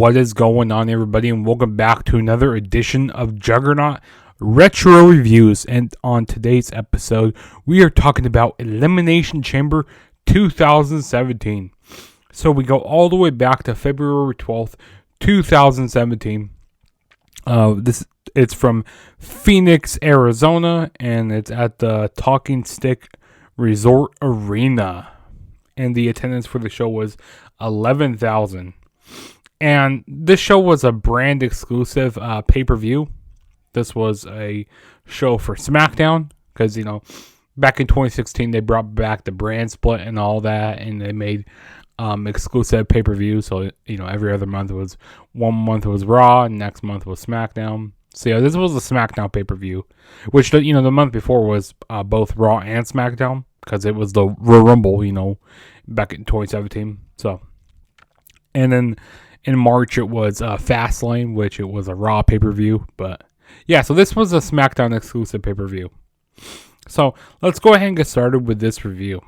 What is going on, everybody, and welcome back to another edition of Juggernaut Retro Reviews. And on today's episode, we are talking about Elimination Chamber 2017. So we go all the way back to February 12th, 2017. It's from Phoenix, Arizona, and it's at the Talking Stick Resort Arena. And the attendance for the show was 11,000. And this show was a brand exclusive pay-per-view. This was a show for SmackDown because, back in 2016, they brought back the brand split and all that, and they made exclusive pay-per-view. So, every other month was, one month was Raw, and next month was SmackDown. So, yeah, this was a SmackDown pay-per-view, which, the month before was both Raw and SmackDown because it was the Royal Rumble, back in 2017. So, and then in March, it was Fastlane, which it was a Raw pay-per-view. But, yeah, so this was a SmackDown exclusive pay-per-view. So, let's go ahead and get started with this review.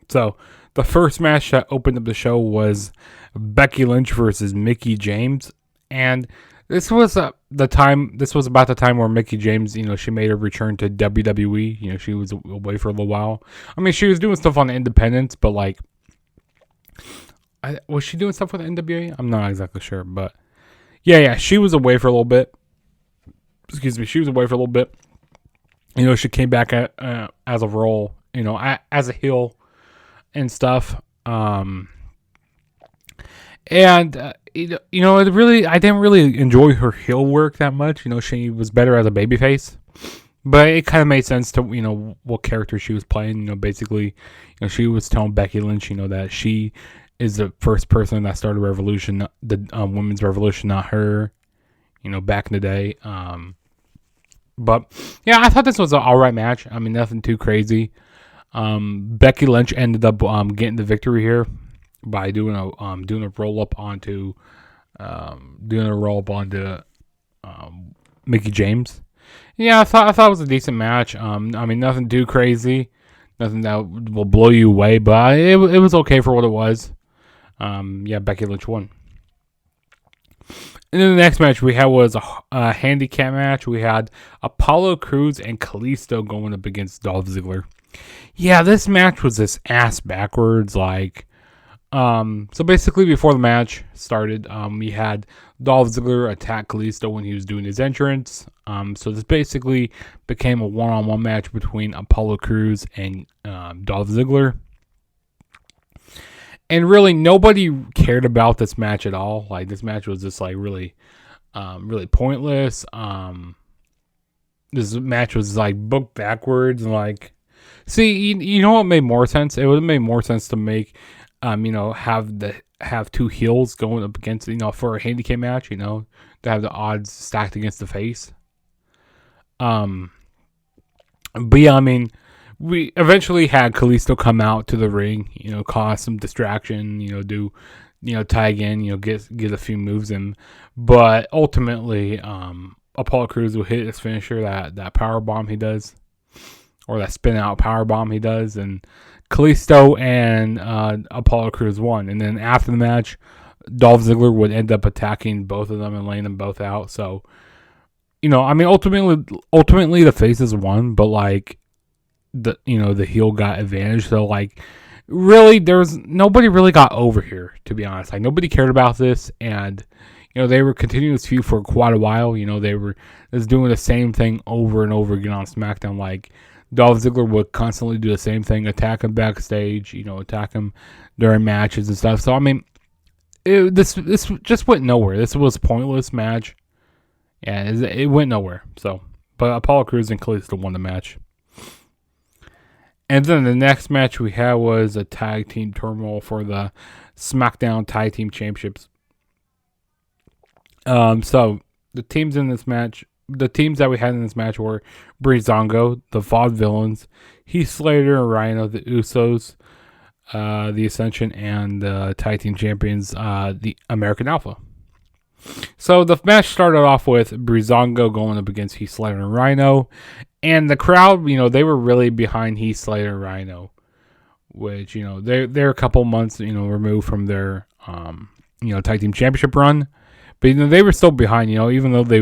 So, the first match that opened up the show was Becky Lynch versus Mickie James. And this was about the time where Mickie James, she made her return to WWE. She was away for a little while. I mean, she was doing stuff on Independence, but, was she doing stuff with the NWA? I'm not exactly sure, but yeah, she was away for a little bit. She was away for a little bit. She came back as a role, as a heel and stuff. I didn't really enjoy her heel work that much. She was better as a babyface, but it kind of made sense to what character she was playing. Basically, she was telling Becky Lynch, that she is the first person that started revolution, the women's revolution, not her, back in the day. But yeah, I thought this was an alright match. I mean, nothing too crazy. Becky Lynch ended up getting the victory here by doing a roll up onto Mickie James. Yeah, I thought it was a decent match. I mean, nothing too crazy, nothing that will blow you away, but it was okay for what it was. Becky Lynch won. And then the next match we had was a handicap match. We had Apollo Crews and Kalisto going up against Dolph Ziggler. Yeah, this match was this ass backwards. So basically before the match started, we had Dolph Ziggler attack Kalisto when he was doing his entrance. So this basically became a one-on-one match between Apollo Crews and Dolph Ziggler. And really, nobody cared about this match at all. This match was just really pointless. This match was booked backwards. See, you know what made more sense? It would have made more sense to make, have two heels going up against, for a handicap match. To have the odds stacked against the face. But yeah, I mean, we eventually had Kalisto come out to the ring, cause some distraction, tag in, get a few moves in. But ultimately, Apollo Crews will hit his finisher, that power bomb he does, or that spin out power bomb he does, and Kalisto and Apollo Crews won. And then after the match, Dolph Ziggler would end up attacking both of them and laying them both out. So, I mean, ultimately the faces won, but the heel got advantage. So really, nobody really got over here, to be honest. Nobody cared about this, and they were continuing this feud for quite a while. They were just doing the same thing over and over again on SmackDown. Dolph Ziggler would constantly do the same thing, attack him backstage, attack him during matches and stuff. So I mean, this just went nowhere. This was a pointless match. Yeah, it went nowhere. So, but Apollo Crews and Kalisto won the match. And then the next match we had was a tag team turmoil for the SmackDown Tag Team Championships. So the teams that we had in this match were Breezango, the Vaudevillains, Heath Slater and Rhino, the Usos, the Ascension, and the Tag Team Champions, the American Alpha. So the match started off with Breezango going up against Heath Slater and Rhino. And the crowd, they were really behind Heath Slater and Rhino. Which, they're a couple months, removed from their tag team championship run. But they were still behind. Even though they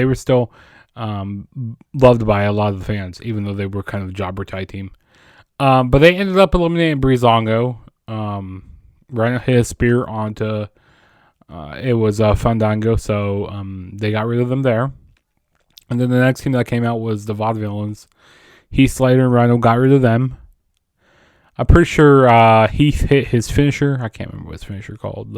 were still loved by a lot of the fans, even though they were kind of a jobber tag team. But they ended up eliminating Breezango. Rhino hit a spear onto it was Fandango, so they got rid of them there. And then the next team that came out was the Vaudevillains. Heath Slater and Rhino got rid of them. I'm pretty sure Heath hit his finisher. I can't remember what his finisher called.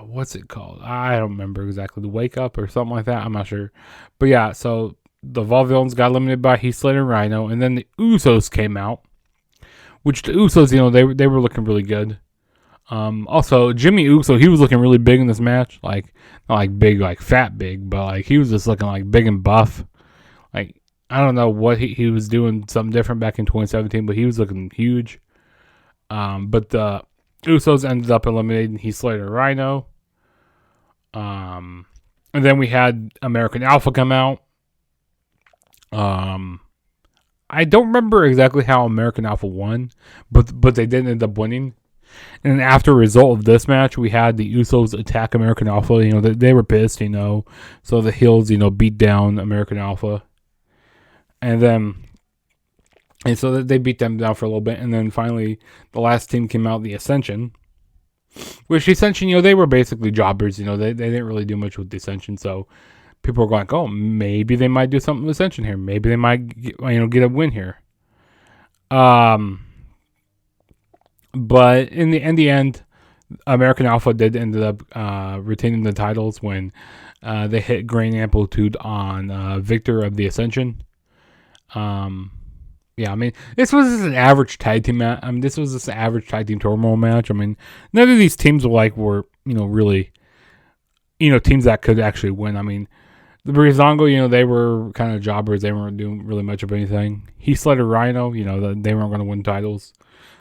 What's it called? I don't remember exactly. The Wake Up or something like that. I'm not sure. But yeah, so the Vaudevillains got eliminated by Heath Slater and Rhino. And then the Usos came out. Which the Usos, they were looking really good. Also, Jimmy Uso, he was looking really big in this match. Like, not like big, like fat big, but like he was just looking like big and buff. Like, I don't know what he was doing something different back in 2017, but he was looking huge. But the Usos ended up eliminating Heath Slater and Rhino. And then we had American Alpha come out. I don't remember exactly how American Alpha won, but they did end up winning. And after a result of this match, we had the Usos attack American Alpha. They were pissed, So the heels, beat down American Alpha. And so they beat them down for a little bit. And then finally, the last team came out, the Ascension. Which the Ascension, they were basically jobbers. They didn't really do much with the Ascension. So people were going, oh, maybe they might do something with Ascension here. Maybe they might, get a win here. But in the end, American Alpha did end up retaining the titles when they hit Grand Amplitude on Victor of the Ascension. This was just an average tag team match. This was just an average tag team turmoil match. None of these teams were really, teams that could actually win. The Breezango, they were kind of jobbers. They weren't doing really much of anything. Heath Slater Rhino, they weren't going to win titles.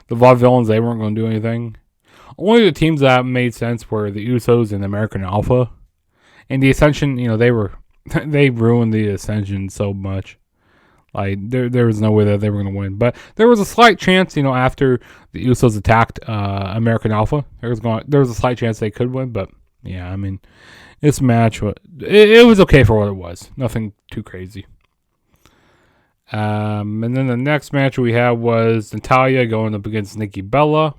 The Vaudevillains, they weren't going to do anything. Only the teams that made sense were the Usos and American Alpha. And the Ascension, they ruined the Ascension so much. Like, there was no way that they were going to win. But there was a slight chance, after the Usos attacked American Alpha, there was a slight chance they could win. But, yeah, this match, it was okay for what it was. Nothing too crazy. And then the next match we had was Natalya going up against Nikki Bella.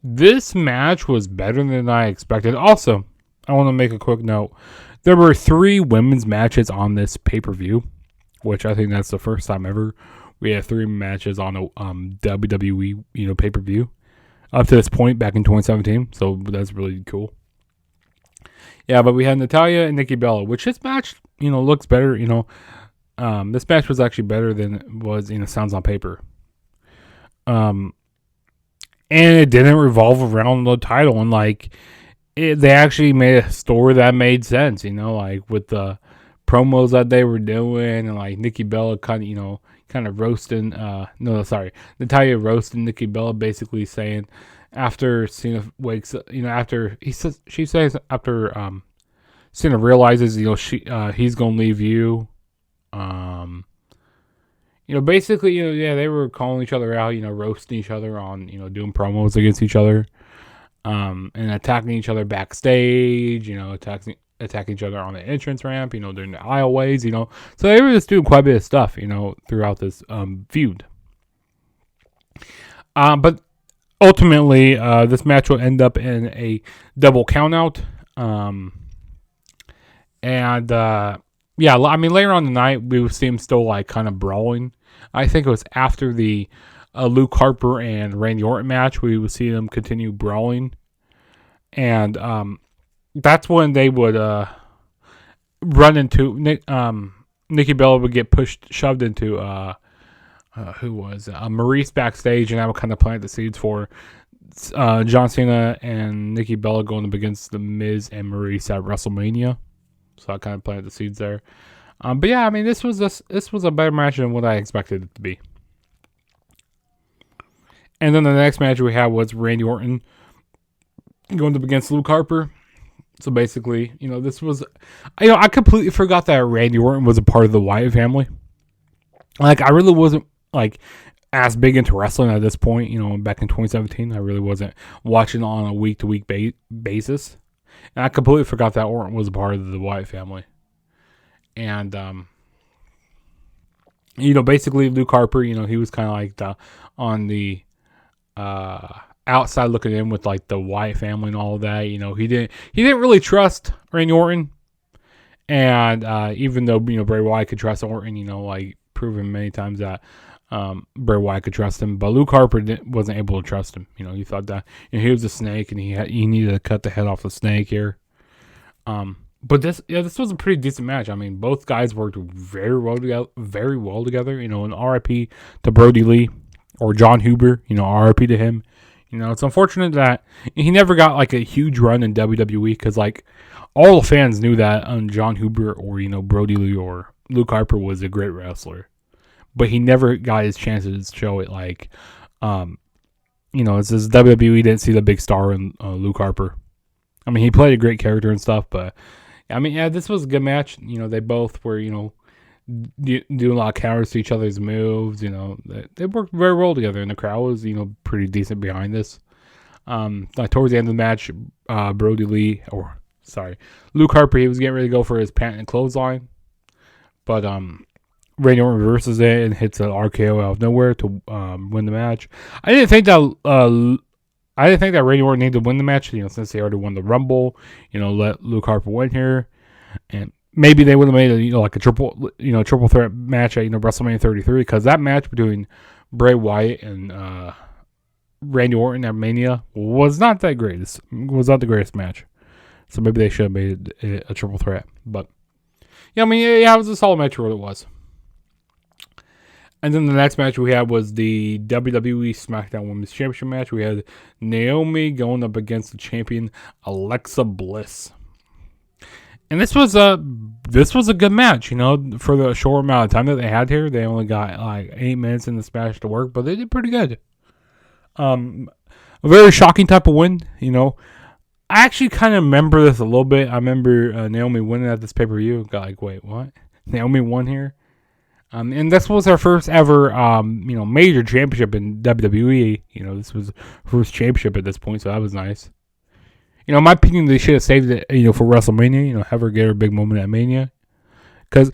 This match was better than I expected. Also, I want to make a quick note. There were 3 women's matches on this pay-per-view, which I think that's the first time ever we had 3 matches on a WWE pay-per-view up to this point back in 2017. So that's really cool. Yeah, but we had Natalya and Nikki Bella, which this match looks better. This match was actually better than it was, sounds on paper. And it didn't revolve around the title. And, they actually made a story that made sense, with the promos that they were doing. And, Nikki Bella kind of roasting. Natalya roasting Nikki Bella, basically saying after Cena wakes up, after she says after Cena realizes, he's going to leave you. Basically, they were calling each other out, roasting each other on, doing promos against each other, and attacking each other backstage, attacking each other on the entrance ramp, during the aisleways, so they were just doing quite a bit of stuff, throughout this, feud. But ultimately, this match will end up in a double countout, yeah, later on the night, we would see him still, kind of brawling. I think it was after the Luke Harper and Randy Orton match, we would see them continue brawling. And that's when they would run into... Nikki Bella would get shoved into... Maurice backstage, and that would kind of plant the seeds for John Cena and Nikki Bella going up against The Miz and Maurice at WrestleMania. So I kind of planted the seeds there. But yeah, this was a better match than what I expected it to be. And then the next match we had was Randy Orton going up against Luke Harper. So basically, this was, I completely forgot that Randy Orton was a part of the Wyatt family. I really wasn't, as big into wrestling at this point. Back in 2017, I really wasn't watching on a week-to-week basis. And I completely forgot that Orton was a part of the Wyatt family. And, basically Luke Harper, he was kind of like on the outside looking in with like the Wyatt family and all of that. He didn't really trust Randy Orton. And even though, Bray Wyatt could trust Orton, like proven many times that Bray Wyatt could trust him, but Luke Harper wasn't able to trust him. He thought that he was a snake and he needed to cut the head off the snake here. But this was a pretty decent match. I mean, both guys worked very well together. And RIP to Brody Lee or John Huber. RIP to him. It's unfortunate that he never got like a huge run in WWE because like all the fans knew that John Huber or Brody Lee or Luke Harper was a great wrestler, but he never got his chances to show it. Like, it says WWE didn't see the big star in Luke Harper. I mean, he played a great character and stuff, but I mean, yeah, this was a good match. They both were, doing a lot of counters to each other's moves. They worked very well together, and the crowd was, pretty decent behind this. Towards the end of the match, Luke Harper, he was getting ready to go for his patented clothesline, but Randy Orton reverses it and hits an RKO out of nowhere to win the match. I didn't think that Randy Orton needed to win the match, since they already won the Rumble. Let Luke Harper win here, and maybe they would have made a triple threat match at WrestleMania 33, because that match between Bray Wyatt and Randy Orton at Mania was not that great. It was not the greatest match, so maybe they should have made it a triple threat. But it was a solid match for what it was. And then the next match we had was the WWE SmackDown Women's Championship match. We had Naomi going up against the champion Alexa Bliss. And this was a good match, for the short amount of time that they had here. They only got like 8 minutes in this match to work, but they did pretty good. A very shocking type of win, I actually kind of remember this a little bit. I remember Naomi winning at this pay-per-view. Got like, wait, what? Naomi won here? And this was her first ever, major championship in WWE. This was her first championship at this point, so that was nice. In my opinion, they should have saved it, for WrestleMania. Have her get her big moment at Mania. Because,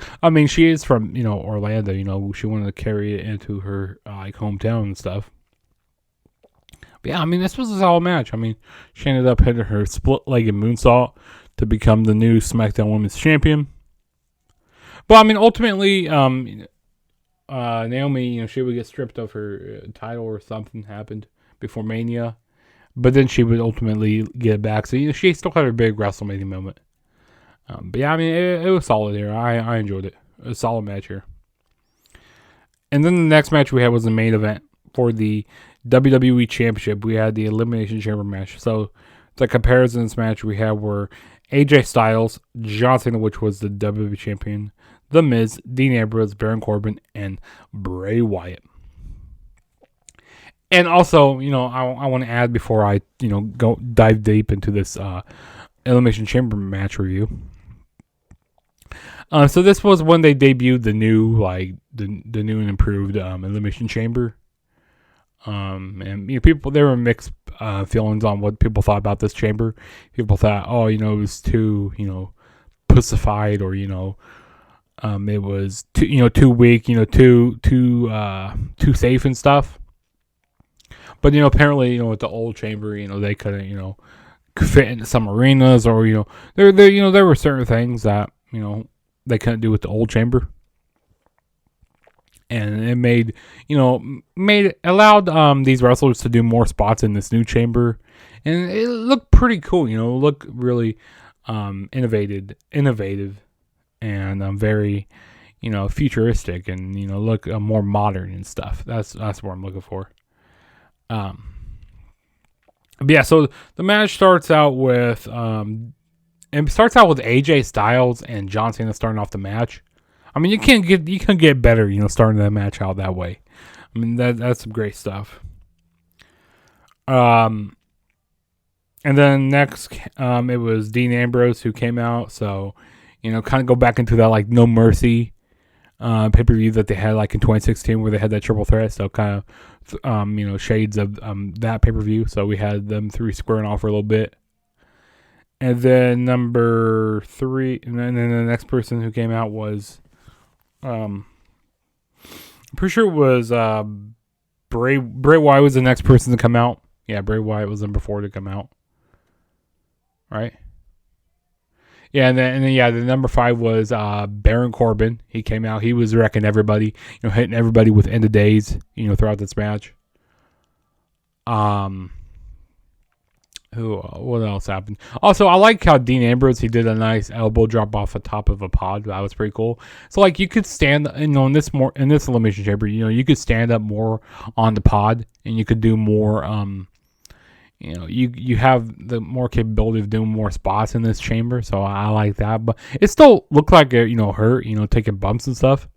she is from, Orlando. She wanted to carry it into her, hometown and stuff. But yeah, this was a solid match. She ended up hitting her split-legged moonsault to become the new SmackDown Women's Champion. But, ultimately, Naomi, she would get stripped of her title or something happened before Mania. But then she would ultimately get it back. So, she still had her big WrestleMania moment. But yeah, it was solid here. I enjoyed it. It was a solid match here. And then the next match we had was the main event for the WWE Championship. We had the Elimination Chamber match. So, the comparisons match we had were AJ Styles, John Cena, which was the WWE Champion, The Miz, Dean Ambrose, Baron Corbin, and Bray Wyatt. And also, I want to add before I, go dive deep into this Elimination Chamber match review. So this was when they debuted the new, the new and improved Elimination Chamber. And people, there were mixed feelings on what people thought about this chamber. People thought, it was too, pussified, or it was too weak, too safe and stuff. But apparently, with the old chamber, they couldn't, fit into some arenas, or there were certain things that they couldn't do with the old chamber. And it allowed these wrestlers to do more spots in this new chamber, and it looked pretty cool. It looked really innovative, and very futuristic, and look more modern and stuff. That's what I'm looking for. But yeah, so the match starts out with AJ Styles and John Cena starting off the match. You can't get better, starting that match out that way. That's some great stuff. And then next, it was Dean Ambrose who came out. So, kind of go back into that No Mercy pay-per-view that they had like in 2016 where they had that triple threat. So kind of, shades of that pay-per-view. So we had them three squaring off for a little bit. And then number 3, and then the next person who came out was, I'm pretty sure it was Bray Wyatt was the next person to come out. Yeah, Bray Wyatt was number 4 to come out. Right? Yeah, and then the number 5 was Baron Corbin. He came out. He was wrecking everybody, hitting everybody with end of days, throughout this match. What else happened? Also, I like how Dean Ambrose, he did a nice elbow drop off the top of a pod. That was pretty cool. So like you could stand, in this Elimination Chamber, you could stand up more on the pod, and you could do more. You have the more capability of doing more spots in this chamber. So I like that, but it still looked like it, hurt, taking bumps and stuff.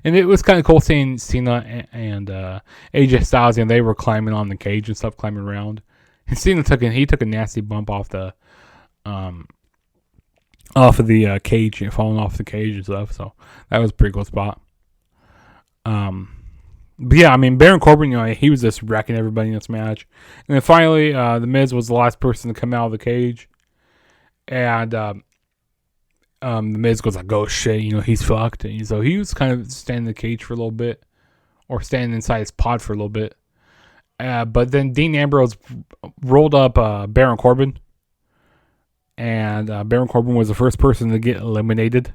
And it was kind of cool seeing Cena and AJ Styles, and they were climbing on the cage and stuff, climbing around. And Cena took a nasty bump off of the cage, falling off the cage and stuff. So that was a pretty cool spot. But yeah, I mean, Baron Corbin, he was just wrecking everybody in this match. And then finally, The Miz was the last person to come out of the cage. And The Miz goes like, oh shit, he's fucked. And so he was kind of standing in the cage for a little bit, or standing inside his pod for a little bit. But then Dean Ambrose rolled up Baron Corbin, and Baron Corbin was the first person to get eliminated.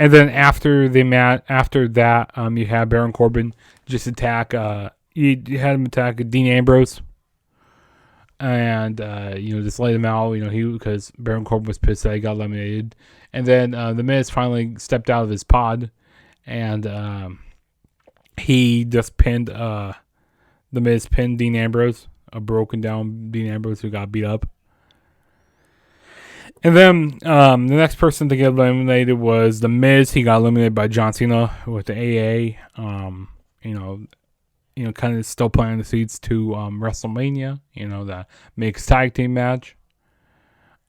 And then after that, you had Baron Corbin just attack. You had him attack Dean Ambrose, and just let him out. Because Baron Corbin was pissed that he got eliminated. And then The Miz finally stepped out of his pod, and he just pinned The Miz pinned Dean Ambrose, a broken down Dean Ambrose who got beat up. And then the next person to get eliminated was The Miz. He got eliminated by John Cena with the AA. Kind of still planting the seeds to WrestleMania. The mixed tag team match.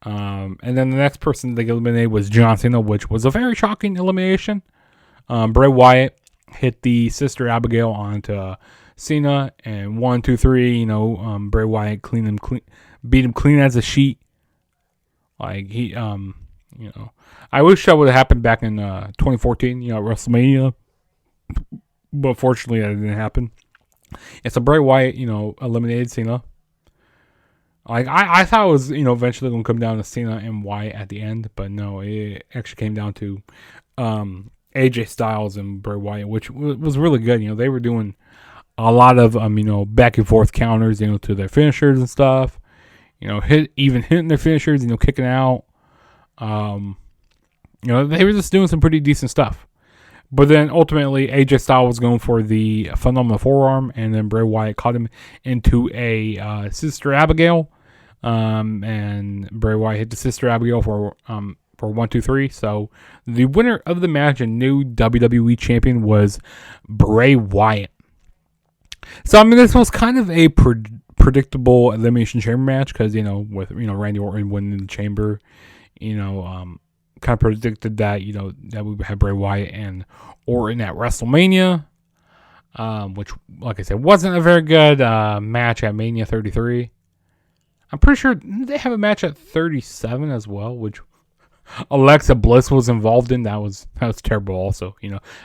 And then the next person to get eliminated was John Cena, which was a very shocking elimination. Bray Wyatt hit the Sister Abigail onto Cena, and 1, 2, 3. Bray Wyatt beat him clean as a sheet. Like he, I wish that would have happened back in 2014, WrestleMania, but fortunately that didn't happen. And so Bray Wyatt, eliminated Cena. Like I thought it was, eventually going to come down to Cena and Wyatt at the end, but no, it actually came down to AJ Styles and Bray Wyatt, which was really good. They were doing a lot of back and forth counters, to their finishers and stuff. Hitting their finishers, kicking out. They were just doing some pretty decent stuff. But then ultimately, AJ Styles was going for the phenomenal forearm, and then Bray Wyatt caught him into a Sister Abigail. And Bray Wyatt hit the Sister Abigail for 1, 2, 3. So the winner of the match and new WWE champion was Bray Wyatt. So this was kind of a predictable Elimination Chamber match because with Randy Orton winning the Chamber, kind of predicted that that we had Bray Wyatt and Orton at WrestleMania, which, like I said, wasn't a very good match at Mania 33. I'm pretty sure they have a match at 37 as well, which Alexa Bliss was involved in. That was terrible. Also,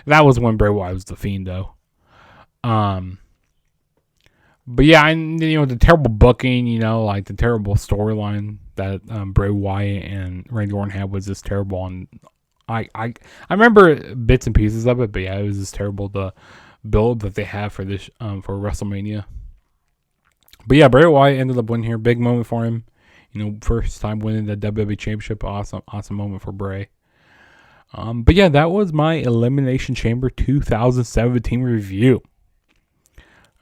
that was when Bray Wyatt was the Fiend, though. But yeah, and the terrible booking, like the terrible storyline that Bray Wyatt and Randy Orton had was just terrible. And I remember bits and pieces of it, but yeah, it was just terrible, the build that they had for this for WrestleMania. But yeah, Bray Wyatt ended up winning here. Big moment for him. First time winning the WWE Championship. Awesome moment for Bray. But yeah, that was my Elimination Chamber 2017 review.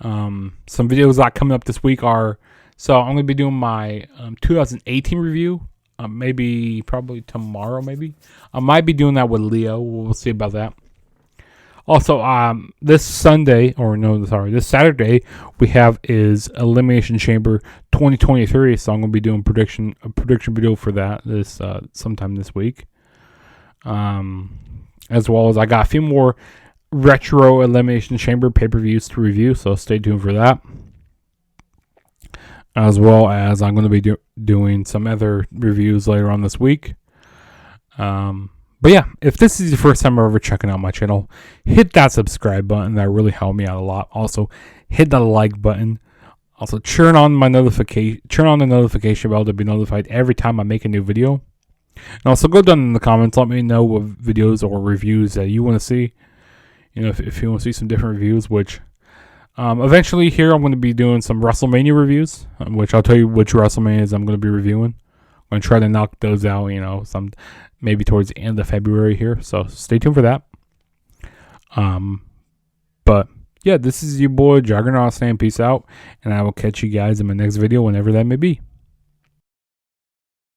Some videos that coming up this week are, so I'm going to be doing my 2018 review, probably tomorrow, maybe. I might be doing that with Leo. We'll see about that. Also, this Saturday, we have is Elimination Chamber 2023, so I'm going to be doing a prediction video for that sometime this week. And as well as I got a few more retro Elimination Chamber pay-per-views to review, so stay tuned for that. As well as I'm going to be doing some other reviews later on this week. But yeah, if this is your first time ever checking out my channel, hit that subscribe button. That really helped me out a lot. Also, hit the like button. Also, turn on the notification bell to be notified every time I make a new video. And also, go down in the comments. Let me know what videos or reviews that you want to see. You know, if you want to see some different reviews, which eventually here I'm going to be doing some WrestleMania reviews, which I'll tell you which WrestleManias I'm going to be reviewing. I'm going to try to knock those out, you know, maybe towards the end of February here. So stay tuned for that. But yeah, this is your boy Juggernaut saying peace out, and I will catch you guys in my next video whenever that may be.